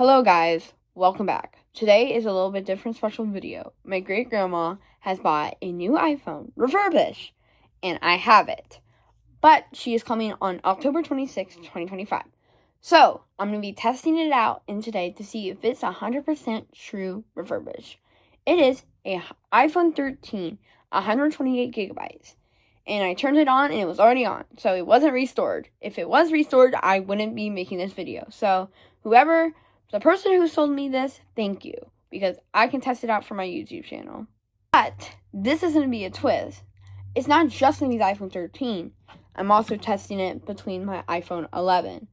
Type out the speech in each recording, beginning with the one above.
Hello guys, welcome back. Today is a little bit different special video. My great grandma has bought a new iPhone, Refurbished, and I have it. But she is coming on October 26th, 2025. So, I'm going to be testing it out in today to see if it's 100% true Refurbished. It is a iPhone 13, 128 gigabytes. And I turned it on and it was already on. So it wasn't restored. If it was restored, I wouldn't be making this video. So, the person who sold me this, thank you, because I can test it out for my YouTube channel. But this is going to be a twist. It's not just going to be the iPhone 13. I'm also testing it between my iPhone 11.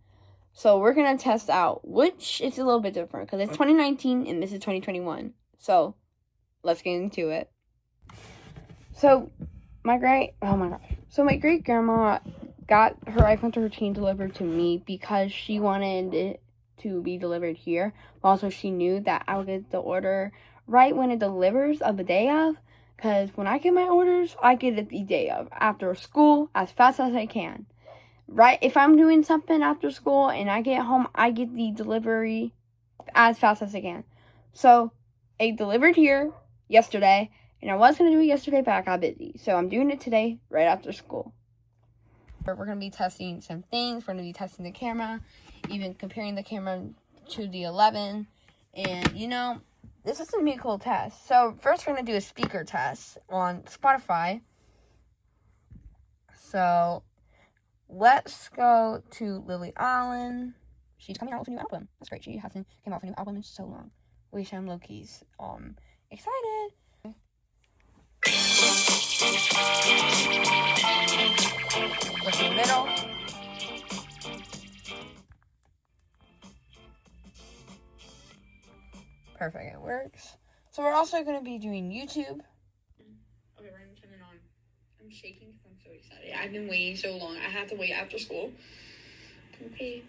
So we're going to test out which is a little bit different because it's 2019 and this is 2021. So let's get into it. So my great grandma got her iPhone 13 delivered to me because she wanted it to be delivered here. Also, she knew that I would get the order right when it delivers of the day of, because when I get my orders, I get it the day of, after school, as fast as I can. Right? If I'm doing something after school and I get home, I get the delivery as fast as I can. So, it delivered here yesterday, and I was going to do it yesterday, but I got busy. So, I'm doing it today, right after school. We're going to be testing some things. We're going to be testing the camera, even comparing the camera to the 11. And, this is going to be a cool test. So, first we're going to do a speaker test on Spotify. So, let's go to Lily Allen. She's coming out with a new album. That's great. She hasn't came out with a new album in so long. Wish I'm low-key's excited. What's in the middle? Perfect, it works. So we're also going to be doing YouTube. Okay, we're going to turn it on. I'm shaking because I'm so excited. I've been waiting so long. I have to wait after school. Okay.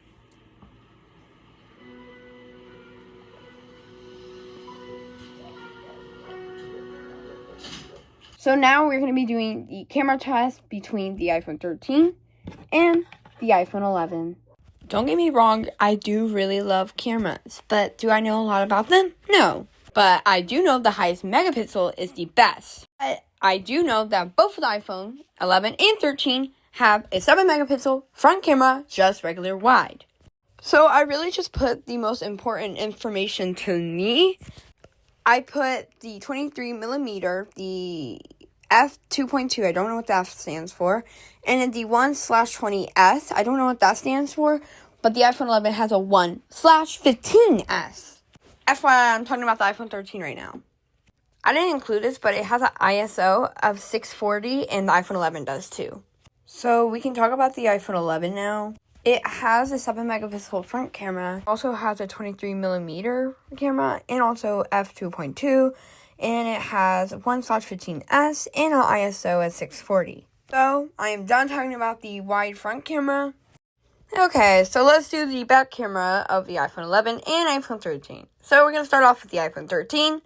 So now we're going to be doing the camera test between the iPhone 13 and the iPhone 11. Don't get me wrong, I do really love cameras, but do I know a lot about them? No. But I do know the highest megapixel is the best. But I do know that both of the iPhone 11 and 13 have a 7 megapixel front camera, just regular wide. So I really just put the most important information to me. I put the 23 millimeter, the f2.2, I don't know what the F stands for, and then the 1/20s, I don't know what that stands for, but the iPhone 11 has a 1/15s. FYI, I'm talking about the iPhone 13 right now. I didn't include this, but it has an ISO of 640, and the iPhone 11 does too. So we can talk about the iPhone 11 now. It has a 7 megapixel front camera, also has a 23 millimeter camera, and also f2.2, and it has 1/15s and an ISO at 640. So, I am done talking about the wide front camera. Okay, so let's do the back camera of the iPhone 11 and iPhone 13. So, we're going to start off with the iPhone 13.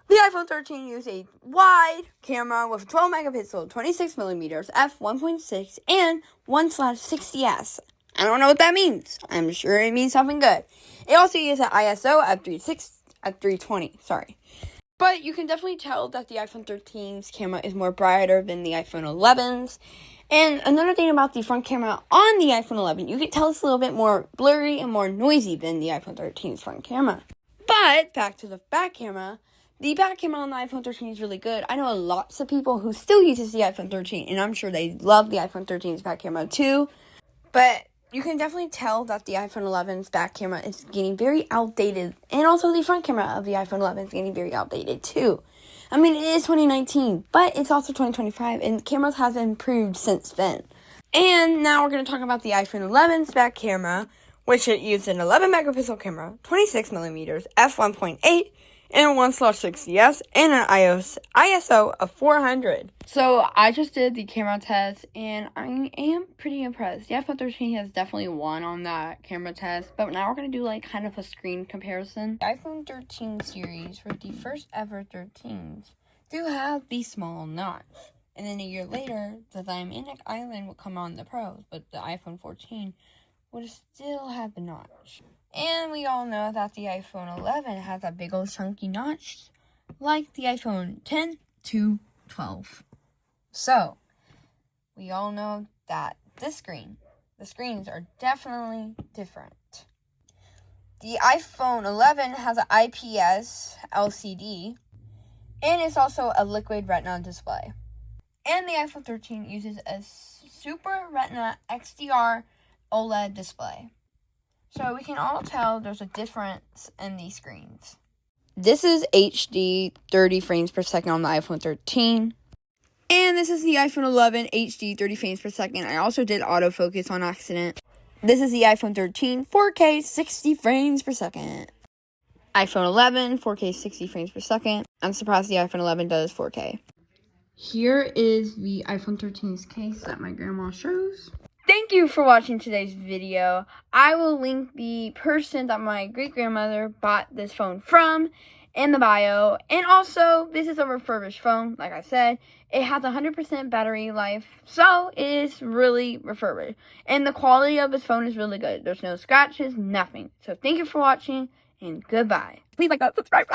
The iPhone 13 used a wide camera with 12 megapixel, 26 millimeters, f1.6, and 1/60s. I don't know what that means. I'm sure it means something good. It also uses an ISO at 320, sorry. But you can definitely tell that the iPhone 13's camera is more brighter than the iPhone 11's. And another thing about the front camera on the iPhone 11, you can tell it's a little bit more blurry and more noisy than the iPhone 13's front camera. But back to the back camera. The back camera on the iPhone 13 is really good. I know lots of people who still use the iPhone 13, and I'm sure they love the iPhone 13's back camera too. But you can definitely tell that the iPhone 11's back camera is getting very outdated. And also the front camera of the iPhone 11 is getting very outdated too. I mean, it is 2019, but it's also 2025, and cameras have improved since then. And now we're going to talk about the iPhone 11's back camera, which it used an 11 megapixel camera, 26 millimeters, f1.8, and 1/60s, and an ISO of 400. So I just did the camera test, and I am pretty impressed. The iPhone 13 has definitely won on that camera test, but now we're going to do like kind of a screen comparison. The iPhone 13 series were the first ever 13s do have the small notch. And then a year later, the Diamond Island would come on the Pros, but the iPhone 14 would still have the notch. And we all know that the iPhone 11 has a big old chunky notch like the iPhone 10 to 12. So, we all know that the screens are definitely different. The iPhone 11 has an IPS LCD, and it's also a liquid retina display. And the iPhone 13 uses a Super Retina XDR OLED display. So we can all tell there's a difference in these screens. This is HD 30 frames per second on the iPhone 13. And this is the iPhone 11 HD 30 frames per second. I also did autofocus on accident. This is the iPhone 13 4K 60 frames per second. iPhone 11 4K 60 frames per second. I'm surprised the iPhone 11 does 4K. Here is the iPhone 13's case that my grandma shows. Thank you for watching today's video. I will link the person that my great-grandmother bought this phone from in the bio. And also, this is a refurbished phone, like I said. It has 100% battery life, so it is really refurbished. And the quality of this phone is really good. There's no scratches, nothing. So thank you for watching, and goodbye. Please like, subscribe.